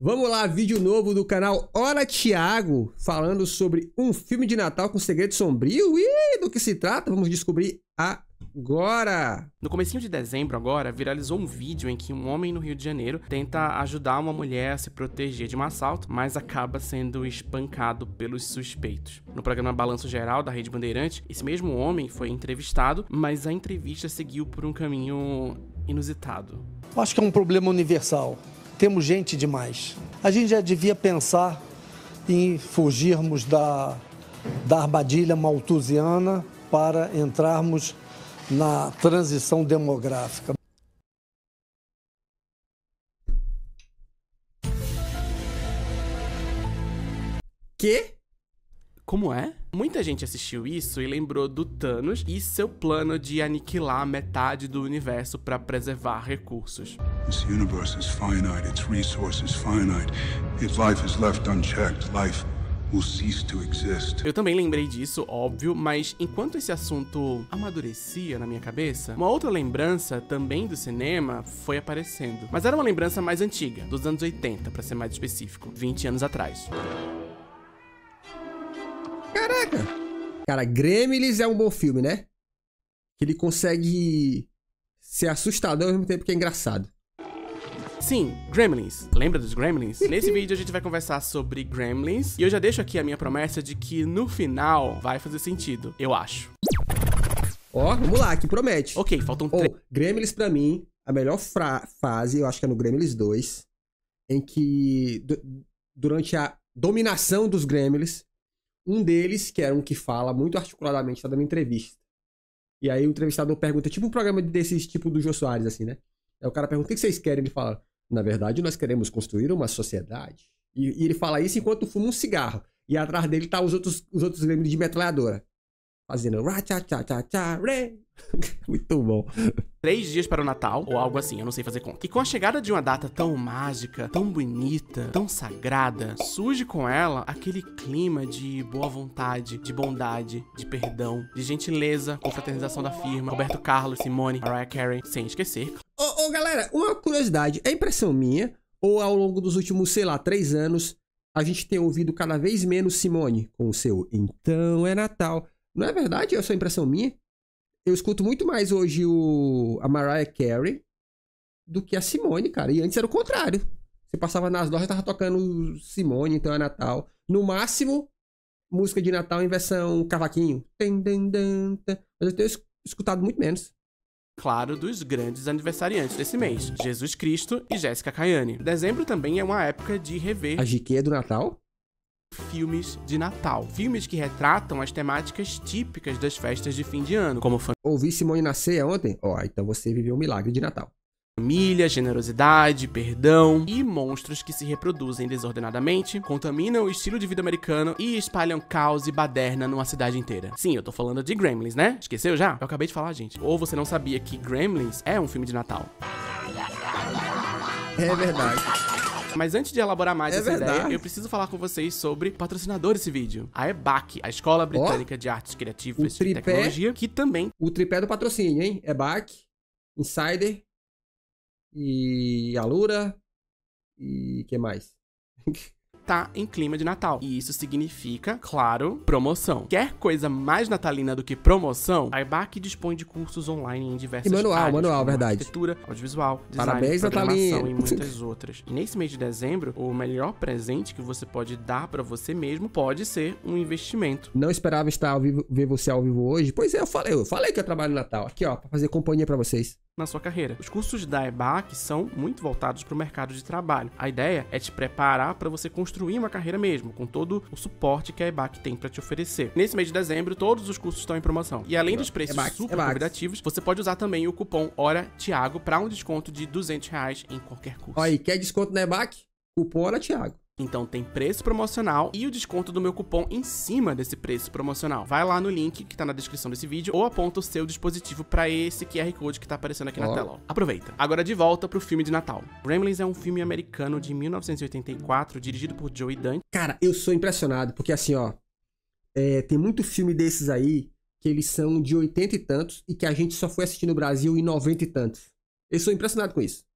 Vamos lá, vídeo novo do canal Hora Thiago, falando sobre um filme de Natal com segredo sombrio. E do que se trata? Vamos descobrir agora. No comecinho de dezembro agora, viralizou um vídeo em que um homem no Rio de Janeiro tenta ajudar uma mulher a se proteger de um assalto, mas acaba sendo espancado pelos suspeitos. No programa Balanço Geral da Rede Bandeirante, esse mesmo homem foi entrevistado, mas a entrevista seguiu por um caminho inusitado. Acho que é um problema universal. Temos gente demais. A gente já devia pensar em fugirmos da armadilha malthusiana para entrarmos na transição demográfica. Que? Como é? Muita gente assistiu isso e lembrou do Thanos e seu plano de aniquilar metade do universo para preservar recursos. This universe is finite, its resources finite. If life is left unchecked, life will cease to exist. Eu também lembrei disso, óbvio, mas enquanto esse assunto amadurecia na minha cabeça, uma outra lembrança também do cinema foi aparecendo. Mas era uma lembrança mais antiga, dos anos 80, para ser mais específico, 20 anos atrás. Caraca! Cara, Gremlins é um bom filme, né? Que ele consegue ser assustador ao mesmo tempo que é engraçado. Sim, Gremlins. Lembra dos Gremlins? Nesse vídeo a gente vai conversar sobre Gremlins e eu já deixo aqui a minha promessa de que no final vai fazer sentido, eu acho. Ó, vamos lá, que promete. Ok, faltam 3. Gremlins pra mim, a melhor fase, eu acho que é no Gremlins 2, em que durante a dominação dos Gremlins, um deles, que era um que fala muito articuladamente, tá dando entrevista. E aí o entrevistador pergunta, tipo um programa desses tipo do Jô Soares, assim, né? Aí o cara pergunta, o que vocês querem? Ele fala, na verdade, nós queremos construir uma sociedade. E ele fala isso enquanto fuma um cigarro. E atrás dele tá os outros Gremlins de metralhadora. Fazendo muito bom. 3 dias para o Natal, ou algo assim, eu não sei fazer conta. E com a chegada de uma data tão mágica, tão bonita, tão sagrada, surge com ela aquele clima de boa vontade, de bondade, de perdão, de gentileza, confraternização da firma, Roberto Carlos, Simone, Mariah Carey, sem esquecer. Ô, galera, uma curiosidade, é impressão minha, ou ao longo dos últimos, sei lá, 3 anos, a gente tem ouvido cada vez menos Simone com o seu Então é Natal. Não é verdade? É só impressão minha? Eu escuto muito mais hoje a Mariah Carey do que a Simone, cara. E antes era o contrário. Você passava nas lojas e tava tocando Simone, Então é Natal. No máximo, música de Natal em versão cavaquinho. Mas eu tenho escutado muito menos. Claro, dos grandes aniversariantes desse mês, Jesus Cristo e Jéssica Caiane. Dezembro também é uma época de rever A GQ é do Natal? filmes de Natal. Filmes que retratam as temáticas típicas das festas de fim de ano, como Ouvi Simone na ceia ontem? Ó, então você viveu um milagre de Natal. família, generosidade, perdão e monstros que se reproduzem desordenadamente, contaminam o estilo de vida americano e espalham caos e baderna numa cidade inteira. Sim, eu tô falando de Gremlins, né? Esqueceu já? Eu acabei de falar, gente. Ou você não sabia que Gremlins é um filme de Natal? É verdade. Mas antes de elaborar mais essa verdade. ideia, eu preciso falar com vocês sobre o patrocinador desse vídeo. A EBAC, a Escola Britânica de Artes Criativas e Tecnologia, que também O tripé do patrocínio, hein? EBAC, Insider e Alura e que mais? tá em clima de Natal. E isso significa, claro, promoção. Quer coisa mais natalina do que promoção? A EBAC dispõe de cursos online em diversas áreas, como verdade. arquitetura, audiovisual, design, Parabéns, programação natalino. e muitas outras. E nesse mês de dezembro, o melhor presente que você pode dar pra você mesmo pode ser um investimento. Não esperava estar ao vivo, ver você ao vivo hoje? Pois é, eu falei que eu trabalho no Natal. Aqui, ó, pra fazer companhia pra vocês. Na sua carreira. Os cursos da EBAC são muito voltados para o mercado de trabalho. A ideia é te preparar para você construir uma carreira mesmo, com todo o suporte que a EBAC tem para te oferecer. Nesse mês de dezembro, todos os cursos estão em promoção. E além dos preços super convidativos, você pode usar também o cupom HORAThiago para um desconto de R$200 em qualquer curso. Ó, e quer desconto na EBAC? Cupom Hora Thiago. Então tem preço promocional e o desconto do meu cupom em cima desse preço promocional. Vai lá no link que tá na descrição desse vídeo ou aponta o seu dispositivo pra esse QR Code que tá aparecendo aqui na tela. Ó. Aproveita. Agora de volta pro filme de Natal. Gremlins é um filme americano de 1984, dirigido por Joey Dante. Cara, eu sou impressionado, porque assim, ó, tem muito filme desses aí que eles são de 80 e tantos e que a gente só foi assistir no Brasil em 90 e tantos. Eu sou impressionado com isso.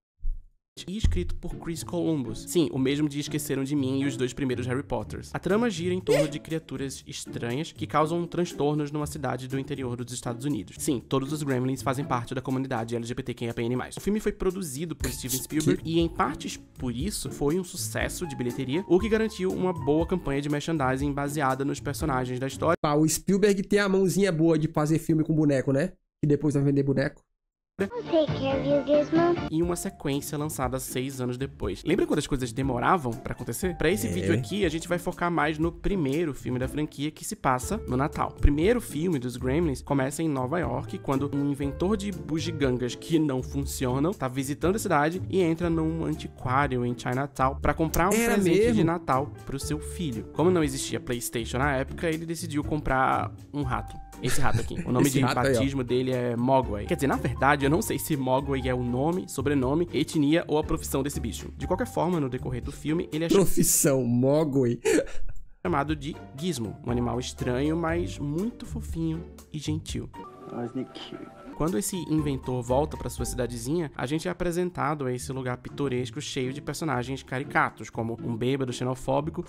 e escrito por Chris Columbus. Sim, o mesmo de Esqueceram de Mim e os 2 primeiros Harry Potters. A trama gira em torno de criaturas estranhas que causam transtornos numa cidade do interior dos Estados Unidos. Sim, todos os Gremlins fazem parte da comunidade LGBTQIAPN+. O filme foi produzido por Steven Spielberg e, em partes por isso, foi um sucesso de bilheteria, o que garantiu uma boa campanha de merchandising baseada nos personagens da história. O Spielberg tem a mãozinha boa de fazer filme com boneco, né? E depois vai vender boneco. E uma sequência lançada 6 anos depois. Lembra quando as coisas demoravam pra acontecer? Pra esse vídeo aqui, a gente vai focar mais no primeiro filme da franquia, que se passa no Natal. O primeiro filme dos Gremlins começa em Nova York, quando um inventor de bugigangas que não funcionam tá visitando a cidade e entra num antiquário em Chinatown pra comprar um presente de Natal pro seu filho. Como não existia PlayStation na época, ele decidiu comprar um rato. Esse rato aqui. O nome de batismo dele é Mogwai. Quer dizer, na verdade, eu não sei se Mogwai é o nome, sobrenome, etnia ou a profissão desse bicho. De qualquer forma, no decorrer do filme, ele é Mogwai. chamado de Gizmo, um animal estranho, mas muito fofinho e gentil. Quando esse inventor volta para sua cidadezinha, a gente é apresentado a esse lugar pitoresco cheio de personagens caricatos, como um bêbado xenofóbico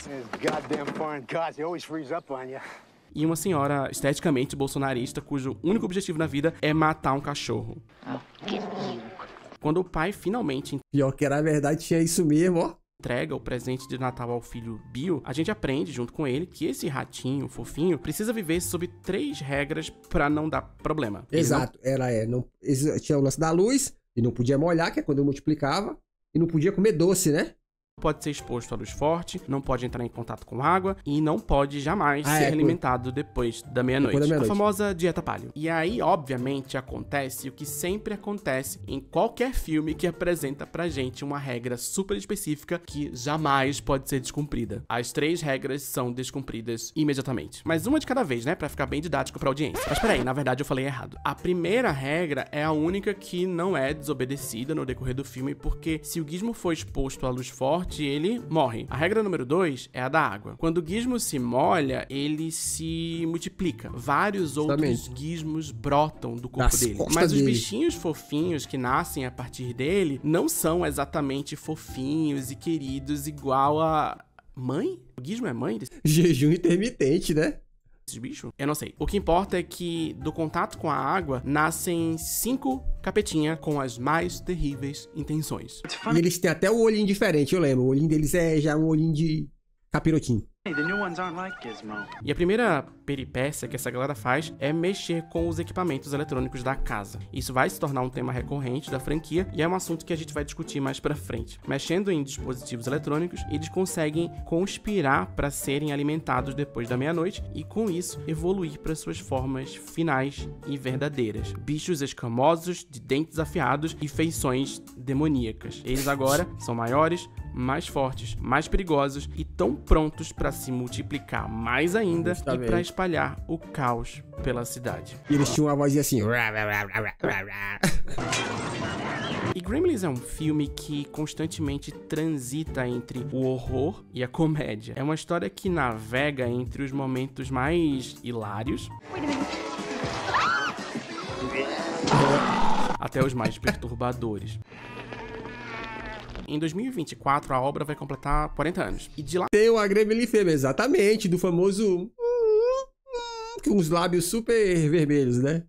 e uma senhora esteticamente bolsonarista cujo único objetivo na vida é matar um cachorro. Quando o pai finalmente Pior que era verdade, tinha isso mesmo, ó. Entrega o presente de Natal ao filho Bill, a gente aprende junto com ele que esse ratinho fofinho precisa viver sob 3 regras pra não dar problema. Exato, tinha o lance da luz, e não podia molhar, que é quando eu multiplicava, e não podia comer doce, né? Pode ser exposto à luz forte, não pode entrar em contato com água e não pode jamais ser alimentado depois da meia-noite. A famosa dieta paleo. E aí, obviamente, acontece o que sempre acontece em qualquer filme que apresenta pra gente uma regra super específica que jamais pode ser descumprida. As 3 regras são descumpridas imediatamente. Mas uma de cada vez, né? Pra ficar bem didático pra audiência. Mas peraí, na verdade eu falei errado. A primeira regra é a única que não é desobedecida no decorrer do filme, porque se o Gizmo for exposto à luz forte, ele morre. A regra número 2 é a da água. Quando o Gizmo se molha, ele se multiplica. Vários outros Gizmos brotam do corpo dele. Mas os bichinhos fofinhos que nascem a partir dele não são exatamente fofinhos e queridos igual a... Mãe? O Gizmo é mãe desse... Jejum intermitente, né? Esses bichos? Eu não sei. O que importa é que do contato com a água nascem 5 capetinhas com as mais terríveis intenções. E eles têm até o olhinho diferente, eu lembro. O olhinho deles é já um olhinho de capirotinho. E a primeira peripécia que essa galera faz é mexer com os equipamentos eletrônicos da casa. Isso vai se tornar um tema recorrente da franquia e é um assunto que a gente vai discutir mais pra frente. Mexendo em dispositivos eletrônicos, eles conseguem conspirar para serem alimentados depois da meia-noite e, com isso, evoluir para suas formas finais e verdadeiras. Bichos escamosos, de dentes afiados e feições demoníacas. Eles agora são maiores, mais fortes, mais perigosos e tão prontos para se multiplicar mais ainda e para espalhar o caos pela cidade. E eles tinham uma vozinha assim. E Gremlins é um filme que constantemente transita entre o horror e a comédia. É uma história que navega entre os momentos mais hilários até os mais perturbadores. Em 2024, a obra vai completar 40 anos. E de lá... Tem uma Gremlin fêmea, exatamente, do famoso... com os lábios super vermelhos, né?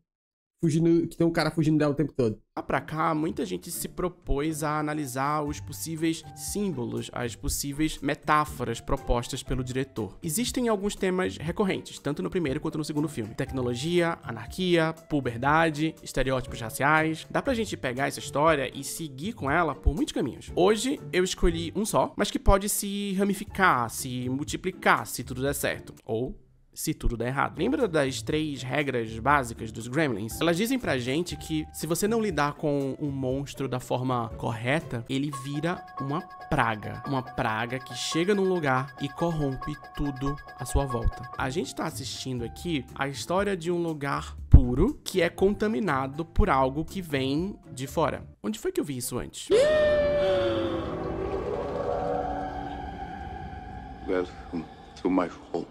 Fugindo, que tem um cara fugindo dela o tempo todo. Lá pra cá, muita gente se propôs a analisar os possíveis símbolos, as possíveis metáforas propostas pelo diretor. Existem alguns temas recorrentes, tanto no primeiro quanto no segundo filme. Tecnologia, anarquia, puberdade, estereótipos raciais. Dá pra gente pegar essa história e seguir com ela por muitos caminhos. Hoje, eu escolhi um só, mas que pode se ramificar, se multiplicar, se tudo der certo. Ou... se tudo der errado. Lembra das 3 regras básicas dos Gremlins? Elas dizem pra gente que se você não lidar com um monstro da forma correta, ele vira uma praga. Uma praga que chega num lugar e corrompe tudo à sua volta. A gente tá assistindo aqui a história de um lugar puro que é contaminado por algo que vem de fora. Onde foi que eu vi isso antes? Welcome to my home.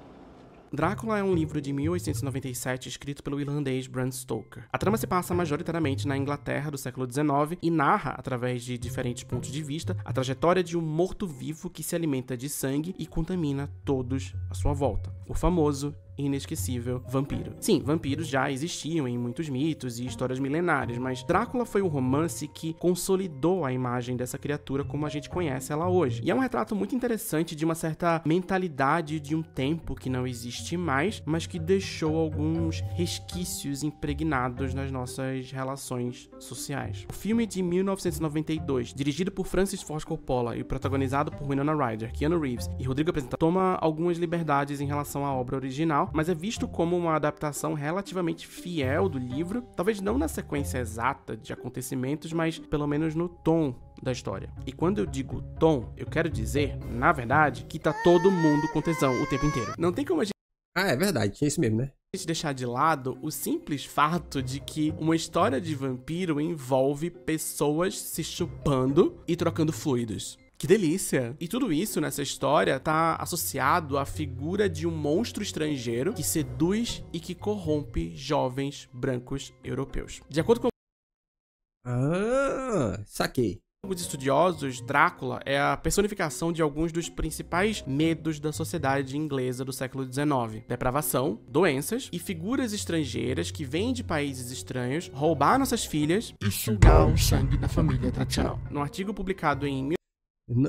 Drácula é um livro de 1897 escrito pelo irlandês Bram Stoker. A trama se passa majoritariamente na Inglaterra do século XIX e narra, através de diferentes pontos de vista, a trajetória de um morto-vivo que se alimenta de sangue e contamina todos à sua volta. O famoso e inesquecível vampiro. Sim, vampiros já existiam em muitos mitos e histórias milenares, mas Drácula foi um romance que consolidou a imagem dessa criatura como a gente conhece ela hoje. E é um retrato muito interessante de uma certa mentalidade de um tempo que não existe mais, mas que deixou alguns resquícios impregnados nas nossas relações sociais. O filme de 1992, dirigido por Francis Ford Coppola e protagonizado por Winona Ryder, Keanu Reeves e Rodrigo Apresentador, toma algumas liberdades em relação à obra original, mas é visto como uma adaptação relativamente fiel do livro, talvez não na sequência exata de acontecimentos, mas pelo menos no tom da história. E quando eu digo tom, eu quero dizer, na verdade, que tá todo mundo com tesão o tempo inteiro. Não tem como a gente É verdade, tinha isso mesmo, né? deixar de lado o simples fato de que uma história de vampiro envolve pessoas se chupando e trocando fluidos. Que delícia! E tudo isso nessa história tá associado à figura de um monstro estrangeiro que seduz e que corrompe jovens brancos europeus. De acordo com Saquei. alguns estudiosos, Drácula é a personificação de alguns dos principais medos da sociedade inglesa do século XIX. Depravação, doenças e figuras estrangeiras que vêm de países estranhos roubar nossas filhas e sugar o sangue da família tradicional. Num artigo publicado em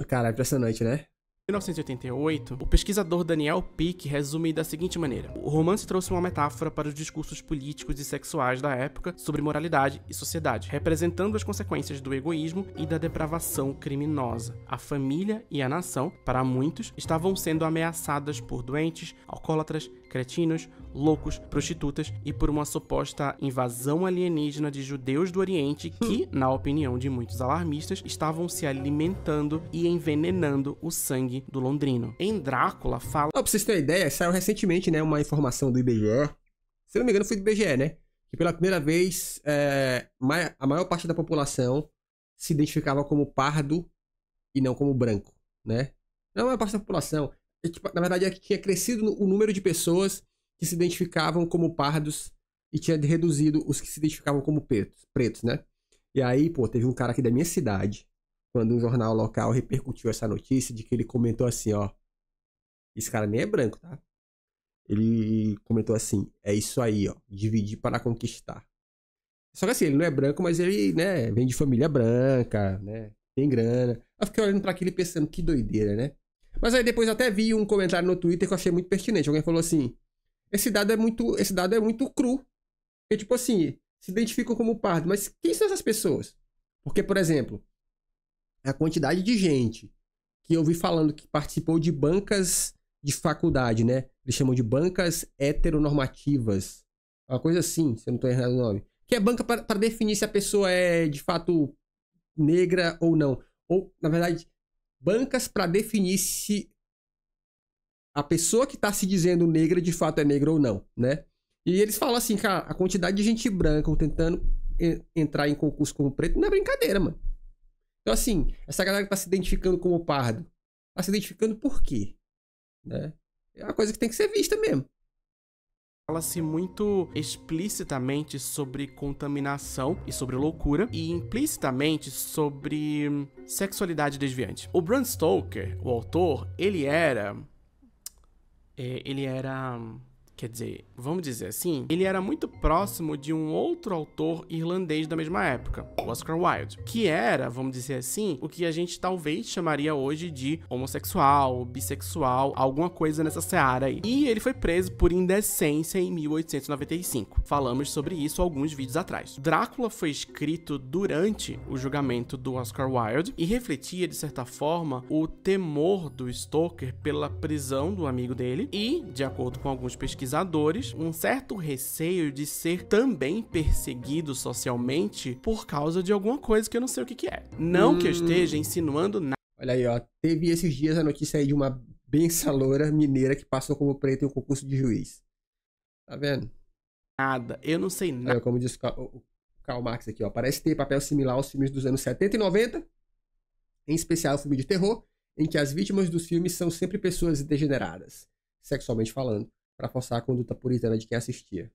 Cara, impressionante, né? 1988, o pesquisador Daniel Picke resume da seguinte maneira: o romance trouxe uma metáfora para os discursos políticos e sexuais da época sobre moralidade e sociedade, representando as consequências do egoísmo e da depravação criminosa. A família e a nação, para muitos, estavam sendo ameaçadas por doentes, alcoólatras, cretinos, loucos, prostitutas e por uma suposta invasão alienígena de judeus do Oriente que, na opinião de muitos alarmistas, estavam se alimentando e envenenando o sangue do londrino. Em Drácula fala... Pra vocês terem uma ideia, saiu recentemente, né, uma informação do IBGE, se não me engano foi do IBGE, né, que pela primeira vez a maior parte da população se identificava como pardo e não como branco, né? Não a maior parte da população, na verdade é que tinha crescido o número de pessoas que se identificavam como pardos e tinha reduzido os que se identificavam como pretos, né? E aí, pô, teve um cara aqui da minha cidade, quando um jornal local repercutiu essa notícia, de que ele comentou assim, ó, esse cara nem é branco, tá? Ele comentou assim, é isso aí, ó, dividir para conquistar. Só que assim, ele não é branco, mas ele, né, vem de família branca, né, tem grana. Eu fiquei olhando para aquilo e pensando, que doideira, né? Mas aí depois eu até vi um comentário no Twitter que eu achei muito pertinente. Alguém falou assim, esse dado é muito cru. Porque, tipo assim, se identificam como pardo, mas quem são essas pessoas? Porque, por exemplo, a quantidade de gente que eu vi falando que participou de bancas de faculdade, né? Eles chamam de bancas heteronormativas. Uma coisa assim, se eu não estou errado o nome. Que é banca para definir se a pessoa é, de fato, negra ou não. Ou, na verdade, bancas para definir se a pessoa que está se dizendo negra, de fato, é negra ou não, né? E eles falam assim, cara, a quantidade de gente branca tentando entrar em concurso como preto não é brincadeira, mano. Então, assim, essa galera que tá se identificando como pardo, tá se identificando por quê? Né? É uma coisa que tem que ser vista mesmo. Fala-se muito explicitamente sobre contaminação e sobre loucura, e implicitamente sobre sexualidade desviante. O Bram Stoker, o autor, ele era... Quer dizer, vamos dizer assim, ele era muito próximo de um outro autor irlandês da mesma época, o Oscar Wilde, que era, vamos dizer assim, o que a gente talvez chamaria hoje de homossexual, bissexual, alguma coisa nessa seara aí. E ele foi preso por indecência em 1895. Falamos sobre isso alguns vídeos atrás. Drácula foi escrito durante o julgamento do Oscar Wilde e refletia, de certa forma, o temor do Stoker pela prisão do amigo dele e, de acordo com alguns pesquisadores, um certo receio de ser também perseguido socialmente por causa de alguma coisa que eu não sei o que é. Não que eu esteja insinuando nada. Olha aí, ó. Teve esses dias a notícia aí de uma benção loura mineira que passou como preta em um concurso de juiz. Tá vendo? Nada. Eu não sei nada. Como disse o Karl Marx aqui, ó. Parece ter papel similar aos filmes dos anos 70 e 90. Em especial o filme de terror, em que as vítimas dos filmes são sempre pessoas degeneradas, sexualmente falando. pra forçar a conduta puritana de quem assistia.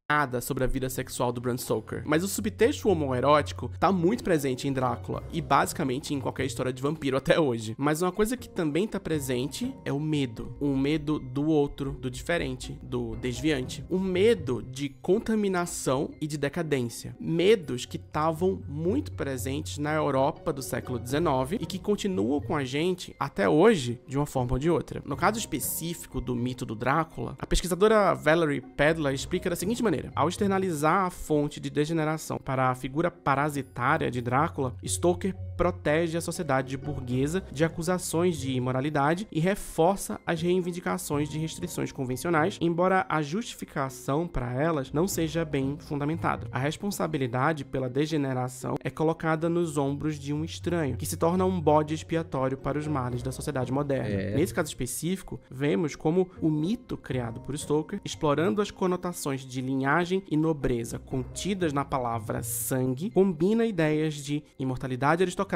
Nada sobre a vida sexual do Bram Stoker, mas o subtexto homoerótico tá muito presente em Drácula e basicamente em qualquer história de vampiro até hoje. Mas uma coisa que também tá presente é o medo. Um medo do outro, do diferente, do desviante. Um medo de contaminação e de decadência. Medos que estavam muito presentes na Europa do século XIX e que continuam com a gente até hoje, de uma forma ou de outra. No caso específico do mito do Drácula, a pesquisadora Valerie Pedler explica da seguinte maneira: ao externalizar a fonte de degeneração para a figura parasitária de Drácula, Stoker protege a sociedade burguesa de acusações de imoralidade e reforça as reivindicações de restrições convencionais, embora a justificação para elas não seja bem fundamentada. A responsabilidade pela degeneração é colocada nos ombros de um estranho, que se torna um bode expiatório para os males da sociedade moderna. Nesse caso específico, vemos como o mito criado por Stoker, explorando as conotações de linhagem e nobreza contidas na palavra sangue, combina ideias de imortalidade aristocrática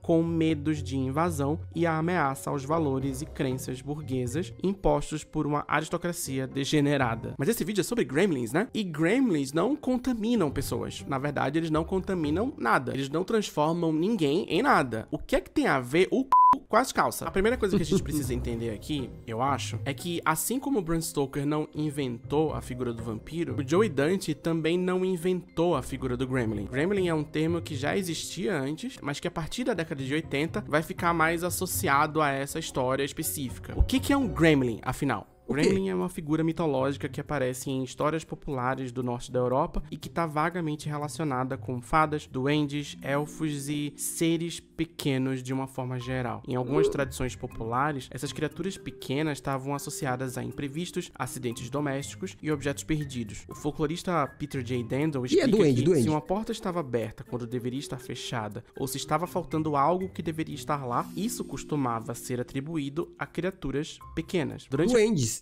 com medos de invasão e a ameaça aos valores e crenças burguesas impostos por uma aristocracia degenerada. Mas esse vídeo é sobre gremlins, né? E gremlins não contaminam pessoas. Na verdade, eles não contaminam nada. Eles não transformam ninguém em nada. O que é que tem a ver o com as calças? A primeira coisa que a gente precisa entender aqui, eu acho, é que assim como o Bram Stoker não inventou a figura do vampiro, o Joe Dante também não inventou a figura do gremlin. Gremlin é um termo que já existia antes, mas que a partir da década de 80 vai ficar mais associado a essa história específica. O que é um gremlin, afinal? Gremlin é uma figura mitológica que aparece em histórias populares do norte da Europa e que está vagamente relacionada com fadas, duendes, elfos e seres pequenos de uma forma geral. Em algumas tradições populares, essas criaturas pequenas estavam associadas a imprevistos, acidentes domésticos e objetos perdidos. O folclorista Peter J. Dendel explica que se uma porta estava aberta quando deveria estar fechada, ou se estava faltando algo que deveria estar lá, isso costumava ser atribuído a criaturas pequenas. Durante duendes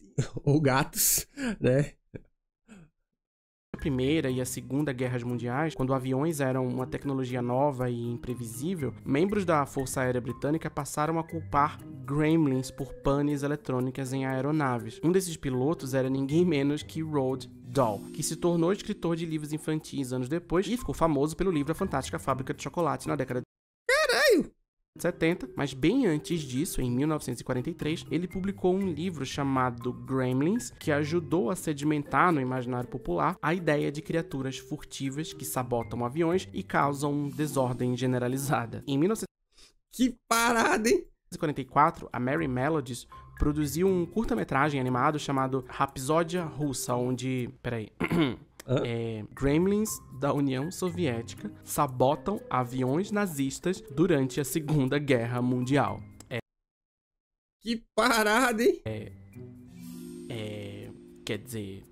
ou gatos, né? A Primeira e a Segunda Guerras Mundiais, quando aviões eram uma tecnologia nova e imprevisível, membros da Força Aérea Britânica passaram a culpar gremlins por panes eletrônicas em aeronaves. Um desses pilotos era ninguém menos que Roald Dahl, que se tornou escritor de livros infantis anos depois e ficou famoso pelo livro A Fantástica Fábrica de Chocolate na década de 70, mas bem antes disso, em 1943, ele publicou um livro chamado Gremlins, que ajudou a sedimentar no imaginário popular a ideia de criaturas furtivas que sabotam aviões e causam desordem generalizada. Em 1944, Que parada, hein? a Mary Melodies produziu um curta-metragem animado chamado Rapsódia Russa, onde... gremlins da União Soviética sabotam aviões nazistas durante a Segunda Guerra Mundial. Que parada, hein? Quer dizer...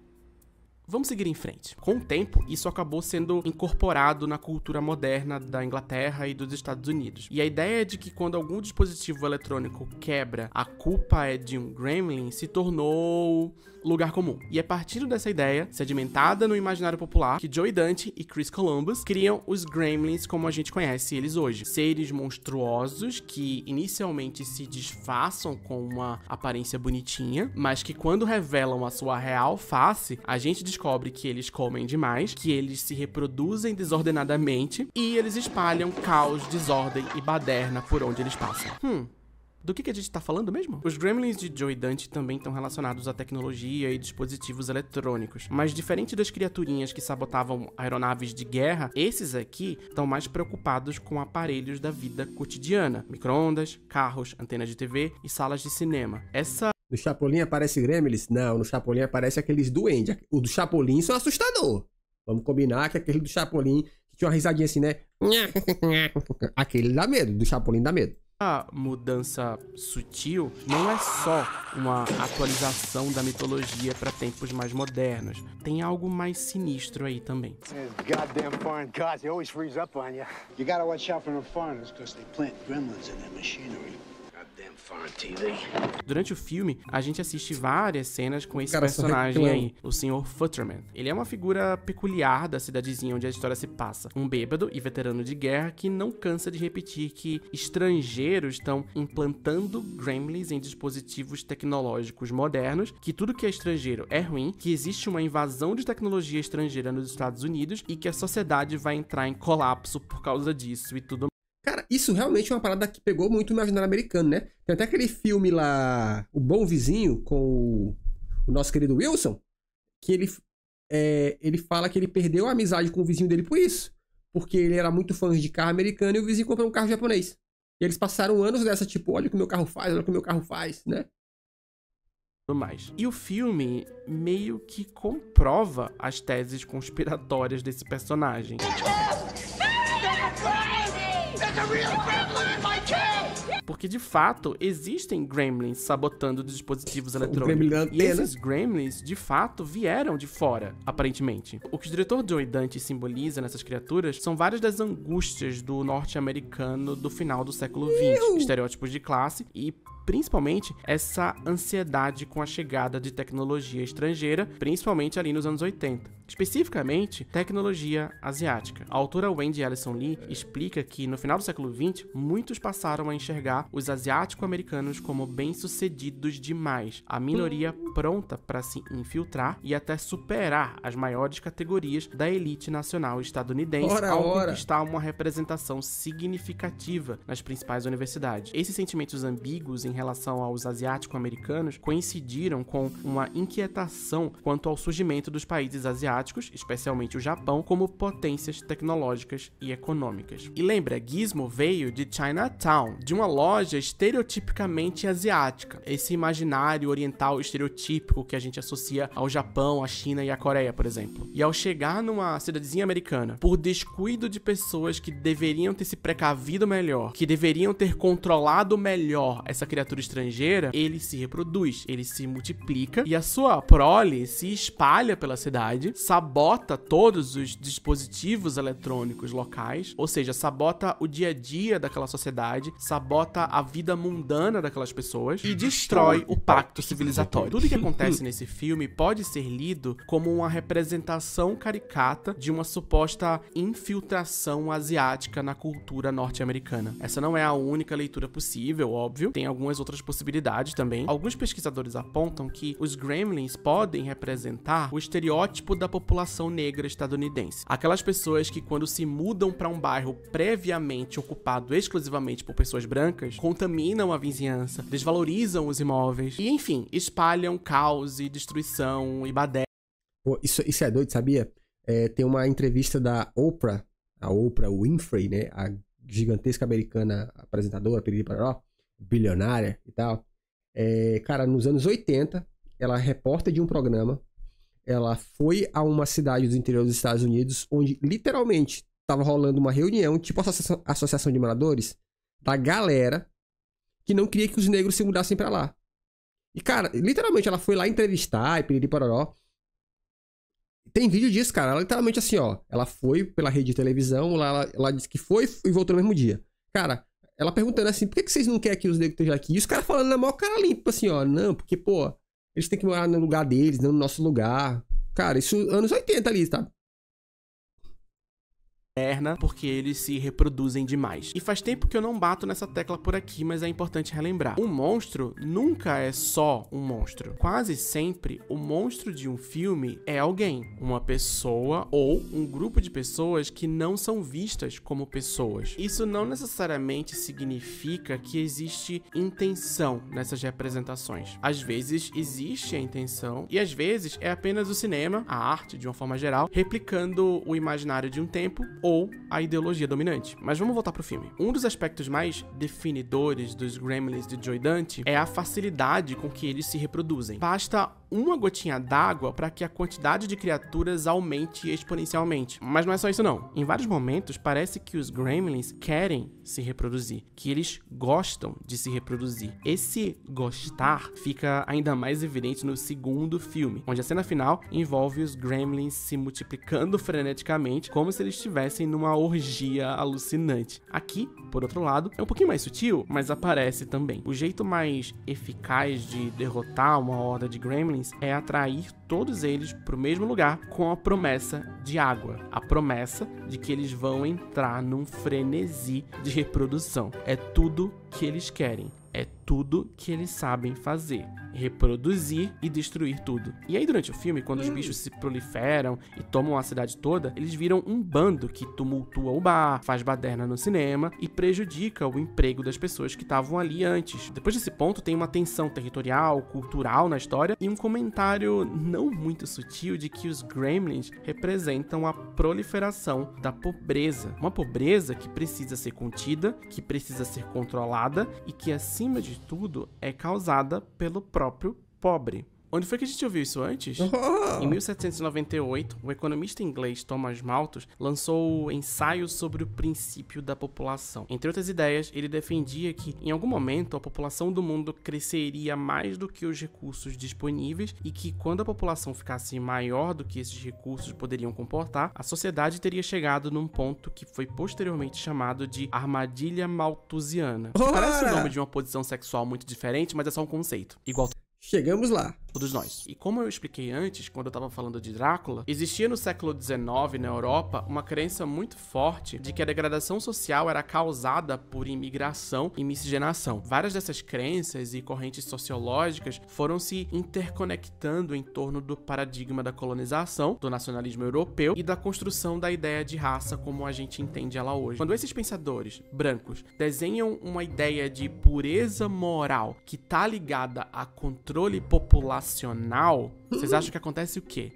Vamos seguir em frente. Com o tempo, isso acabou sendo incorporado na cultura moderna da Inglaterra e dos Estados Unidos. E a ideia de que quando algum dispositivo eletrônico quebra, a culpa é de um gremlin se tornou lugar comum. E é partindo dessa ideia, sedimentada no imaginário popular, que Joe Dante e Chris Columbus criam os gremlins como a gente conhece eles hoje. Seres monstruosos que inicialmente se disfarçam com uma aparência bonitinha, mas que quando revelam a sua real face, a gente descobre que eles comem demais, que eles se reproduzem desordenadamente e eles espalham caos, desordem e baderna por onde eles passam. Do que a gente tá falando mesmo? Os gremlins de Joe Dante também estão relacionados à tecnologia e dispositivos eletrônicos. Mas diferente das criaturinhas que sabotavam aeronaves de guerra, esses aqui estão mais preocupados com aparelhos da vida cotidiana. Micro-ondas, carros, antenas de TV e salas de cinema. No Chapolin aparece gremlins? Não, no Chapolin aparece aqueles duendes. O do Chapolin são assustador. Vamos combinar que aquele do Chapolin que tinha uma risadinha assim, né? Aquele dá medo, do Chapolin dá medo. A mudança sutil não é só uma atualização da mitologia para tempos mais modernos. Tem algo mais sinistro aí também. Goddamn foreign cars, they always freeze up on you. You gotta watch out for the foreigners, because they plant gremlins in their machinery. Goddamn Durante o filme, a gente assiste várias cenas com esse personagem aí, o Sr. Futterman. Ele é uma figura peculiar da cidadezinha onde a história se passa. Um bêbado e veterano de guerra que não cansa de repetir que estrangeiros estão implantando gremlins em dispositivos tecnológicos modernos, que tudo que é estrangeiro é ruim, que existe uma invasão de tecnologia estrangeira nos Estados Unidos e que a sociedade vai entrar em colapso por causa disso e tudo. Cara, isso realmente é uma parada que pegou muito o imaginário americano, né? Tem até aquele filme lá, O Bom Vizinho, com o nosso querido Wilson, que ele fala que ele perdeu a amizade com o vizinho dele por isso. Porque ele era muito fã de carro americano e o vizinho comprou um carro japonês. E eles passaram anos dessa, tipo, olha o que o meu carro faz, olha o que o meu carro faz, né? Mais. E o filme meio que comprova as teses conspiratórias desse personagem. Porque, de fato, existem gremlins sabotando dispositivos eletrônicos. E esses gremlins, de fato, vieram de fora, aparentemente. O que o diretor Joe Dante simboliza nessas criaturas são várias das angústias do norte-americano do final do século XX. Estereótipos de classe e, principalmente, essa ansiedade com a chegada de tecnologia estrangeira, principalmente ali nos anos 80. Especificamente, tecnologia asiática. A autora Wendy Ellison Lee explica que, no final do século XX, muitos passaram a enxergar os asiático-americanos como bem-sucedidos demais, a minoria pronta para se infiltrar e até superar as maiores categorias da elite nacional estadunidense ao conquistar uma representação significativa nas principais universidades. Esses sentimentos ambíguos em relação aos asiático-americanos coincidiram com uma inquietação quanto ao surgimento dos países asiáticos, especialmente o Japão, como potências tecnológicas e econômicas. E lembra, Gizmo veio de Chinatown, de uma loja estereotipicamente asiática. Esse imaginário oriental estereotípico que a gente associa ao Japão, à China e à Coreia, por exemplo. E ao chegar numa cidadezinha americana, por descuido de pessoas que deveriam ter se precavido melhor, que deveriam ter controlado melhor essa criatura estrangeira, ele se reproduz, ele se multiplica e a sua prole se espalha pela cidade, sabota todos os dispositivos eletrônicos locais, ou seja, sabota o dia a dia daquela sociedade, sabota a vida mundana daquelas pessoas e destrói o pacto civilizatório. Tudo que acontece nesse filme pode ser lido como uma representação caricata de uma suposta infiltração asiática na cultura norte-americana. Essa não é a única leitura possível, óbvio, tem algumas outras possibilidades também. Alguns pesquisadores apontam que os gremlins podem representar o estereótipo da população negra estadunidense. Aquelas pessoas que, quando se mudam para um bairro previamente ocupado exclusivamente por pessoas brancas, contaminam a vizinhança, desvalorizam os imóveis e, enfim, espalham caos e destruição e baderna. Pô, isso é doido, sabia? Tem uma entrevista da Oprah, a Oprah Winfrey, né? A gigantesca americana apresentadora, bilionária e tal. Cara, nos anos 80, ela é repórter de um programa. Ela foi a uma cidade do interior dos Estados Unidos, onde literalmente estava rolando uma reunião, tipo associação de moradores, da galera que não queria que os negros se mudassem pra lá. E, cara, literalmente ela foi lá entrevistar e piriri pororó. Tem vídeo disso, cara. Ela literalmente assim, ó. Ela foi pela rede de televisão, ela disse que foi e voltou no mesmo dia. Cara, ela perguntando assim, por que vocês não querem que os negros estejam aqui? E os caras falando na maior cara limpa, assim, ó. Não, porque, pô, eles têm que morar no lugar deles, não no nosso lugar. Cara, isso anos 80 ali, tá? Porque eles se reproduzem demais. E faz tempo que eu não bato nessa tecla por aqui, mas é importante relembrar. Um monstro nunca é só um monstro. Quase sempre, o monstro de um filme é alguém, uma pessoa ou um grupo de pessoas que não são vistas como pessoas. Isso não necessariamente significa que existe intenção nessas representações. Às vezes existe a intenção e às vezes é apenas o cinema, a arte de uma forma geral, replicando o imaginário de um tempo ou a ideologia dominante. Mas vamos voltar pro filme. Um dos aspectos mais definidores dos gremlins de Joe Dante é a facilidade com que eles se reproduzem. Basta uma gotinha d'água para que a quantidade de criaturas aumente exponencialmente. Mas não é só isso não. Em vários momentos parece que os Gremlins querem se reproduzir, que eles gostam de se reproduzir. Esse gostar fica ainda mais evidente no segundo filme, onde a cena final envolve os Gremlins se multiplicando freneticamente, como se eles estivessem numa orgia alucinante. Aqui, por outro lado, é um pouquinho mais sutil, mas aparece também. O jeito mais eficaz de derrotar uma horda de Gremlins é atrair todos eles para o mesmo lugar com a promessa de água. A promessa de que eles vão entrar num frenesi de reprodução. É tudo que eles querem. É tudo que eles sabem fazer. Reproduzir e destruir tudo. E aí, durante o filme, quando os bichos se proliferam e tomam a cidade toda, eles viram um bando que tumultua o bar, faz baderna no cinema e prejudica o emprego das pessoas que estavam ali antes. Depois desse ponto, tem uma tensão territorial, cultural na história e um comentário não muito sutil de que os Gremlins representam a proliferação da pobreza. Uma pobreza que precisa ser contida, que precisa ser controlada e que, acima de tudo, é causada pelo próprio pobre. Onde foi que a gente ouviu isso antes? Em 1798, o economista inglês Thomas Malthus lançou o Ensaio sobre o Princípio da População. Entre outras ideias, ele defendia que, em algum momento, a população do mundo cresceria mais do que os recursos disponíveis e que, quando a população ficasse maior do que esses recursos poderiam comportar, a sociedade teria chegado num ponto que foi posteriormente chamado de armadilha malthusiana. Que parece o nome de uma posição sexual muito diferente, mas é só um conceito. Igual Chegamos lá. todos nós. E como eu expliquei antes, quando eu tava falando de Drácula, existia no século XIX, na Europa, uma crença muito forte de que a degradação social era causada por imigração e miscigenação. Várias dessas crenças e correntes sociológicas foram se interconectando em torno do paradigma da colonização, do nacionalismo europeu e da construção da ideia de raça como a gente entende ela hoje. Quando esses pensadores brancos desenham uma ideia de pureza moral que tá ligada a controle populacional, vocês acham que acontece o quê?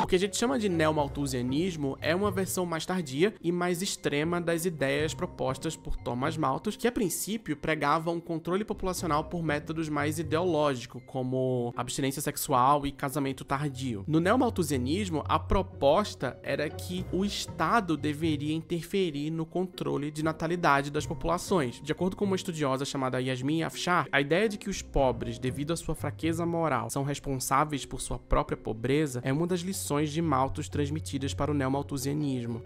O que a gente chama de neomalthusianismo é uma versão mais tardia e mais extrema das ideias propostas por Thomas Malthus, que a princípio pregava um controle populacional por métodos mais ideológicos, como abstinência sexual e casamento tardio. No neomalthusianismo, a proposta era que o Estado deveria interferir no controle de natalidade das populações. De acordo com uma estudiosa chamada Yasmin Afshar, a ideia de que os pobres, devido à sua fraqueza moral, são responsáveis por sua própria pobreza é uma das lições de Malthus transmitidas para o neomalthusianismo.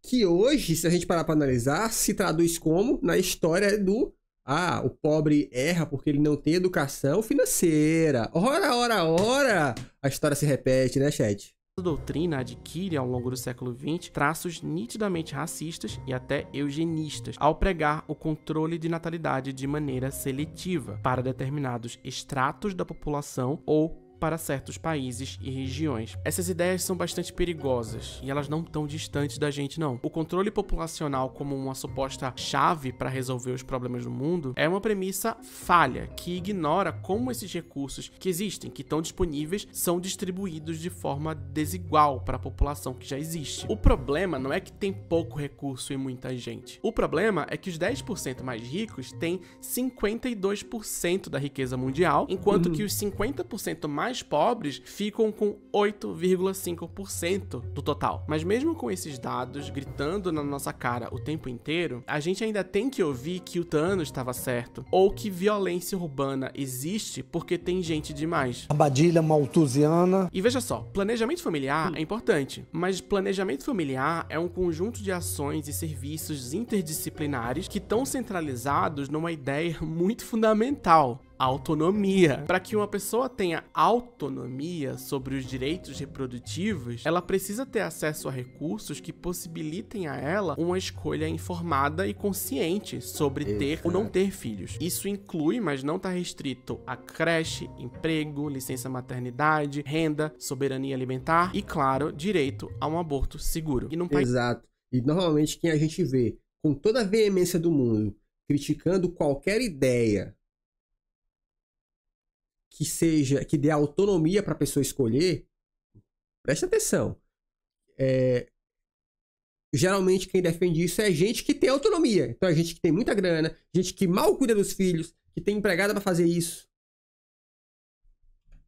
Que hoje, se a gente parar para analisar, se traduz como na história do o pobre erra porque ele não tem educação financeira. Ora, a história se repete, né, chat? A doutrina adquire ao longo do século XX traços nitidamente racistas e até eugenistas, ao pregar o controle de natalidade de maneira seletiva para determinados estratos da população ou para certos países e regiões. Essas ideias são bastante perigosas e elas não estão distantes da gente, não. O controle populacional como uma suposta chave para resolver os problemas do mundo é uma premissa falha, que ignora como esses recursos que existem, que estão disponíveis, são distribuídos de forma desigual para a população que já existe. O problema não é que tem pouco recurso e muita gente. O problema é que os 10% mais ricos têm 52% da riqueza mundial, enquanto que os 50% mais pobres ficam com 8,5% do total. Mas mesmo com esses dados gritando na nossa cara o tempo inteiro, a gente ainda tem que ouvir que o Thanos estava certo, ou que violência urbana existe porque tem gente demais. Armadilha malthusiana. E veja só, planejamento familiar é importante, mas planejamento familiar é um conjunto de ações e serviços interdisciplinares que estão centralizados numa ideia muito fundamental: autonomia. Para que uma pessoa tenha autonomia sobre os direitos reprodutivos, ela precisa ter acesso a recursos que possibilitem a ela uma escolha informada e consciente sobre ter ou não ter filhos. Isso inclui, mas não está restrito a creche, emprego, licença maternidade, renda, soberania alimentar e, claro, direito a um aborto seguro. E num país... Exato. E normalmente quem a gente vê com toda a veemência do mundo criticando qualquer ideia que dê autonomia para a pessoa escolher, presta atenção. Geralmente quem defende isso é gente que tem autonomia. Então é gente que tem muita grana, gente que mal cuida dos filhos, que tem empregada pra fazer isso.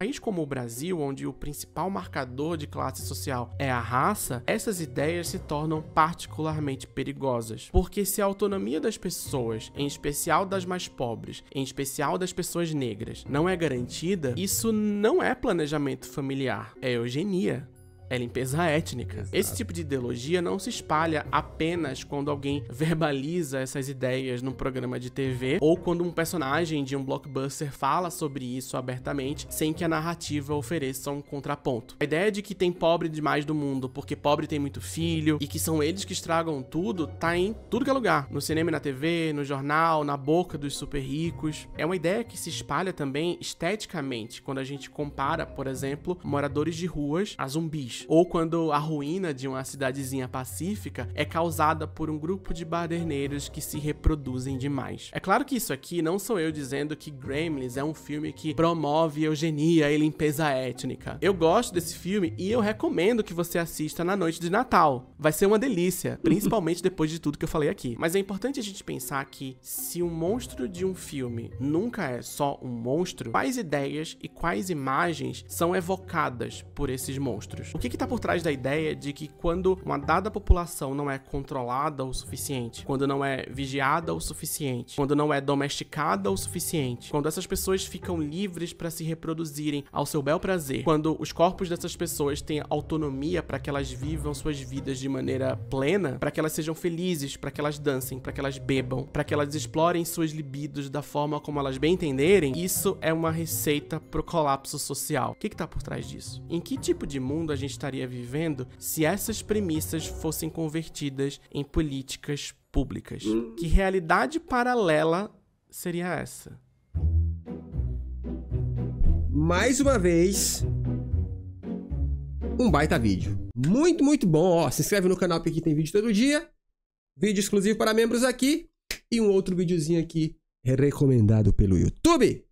País como o Brasil, onde o principal marcador de classe social é a raça, essas ideias se tornam particularmente perigosas. Porque se a autonomia das pessoas, em especial das mais pobres, em especial das pessoas negras, não é garantida, isso não é planejamento familiar, é eugenia. É limpeza étnica. Exato. Esse tipo de ideologia não se espalha apenas quando alguém verbaliza essas ideias num programa de TV ou quando um personagem de um blockbuster fala sobre isso abertamente sem que a narrativa ofereça um contraponto. A ideia de que tem pobre demais do mundo porque pobre tem muito filho e que são eles que estragam tudo tá em tudo que é lugar. No cinema e na TV, no jornal, na boca dos super ricos. É uma ideia que se espalha também esteticamente quando a gente compara, por exemplo, moradores de ruas a zumbis. Ou quando a ruína de uma cidadezinha pacífica é causada por um grupo de baderneiros que se reproduzem demais. É claro que isso aqui não sou eu dizendo que Gremlins é um filme que promove eugenia e limpeza étnica. Eu gosto desse filme e eu recomendo que você assista na noite de Natal. Vai ser uma delícia, principalmente depois de tudo que eu falei aqui. Mas é importante a gente pensar que se o monstro de um filme nunca é só um monstro, quais ideias e quais imagens são evocadas por esses monstros? O que está por trás da ideia de que quando uma dada população não é controlada o suficiente, quando não é vigiada o suficiente, quando não é domesticada o suficiente, quando essas pessoas ficam livres para se reproduzirem ao seu bel prazer, quando os corpos dessas pessoas têm autonomia para que elas vivam suas vidas de maneira plena, para que elas sejam felizes, para que elas dancem, para que elas bebam, para que elas explorem suas libidos da forma como elas bem entenderem, isso é uma receita pro colapso social. O que está por trás disso? Em que tipo de mundo a gente estaria vivendo se essas premissas fossem convertidas em políticas públicas? Que realidade paralela seria essa? Mais uma vez, um baita vídeo. Muito, muito bom. Ó, se inscreve no canal porque aqui tem vídeo todo dia. Vídeo exclusivo para membros aqui. E um outro videozinho aqui recomendado pelo YouTube.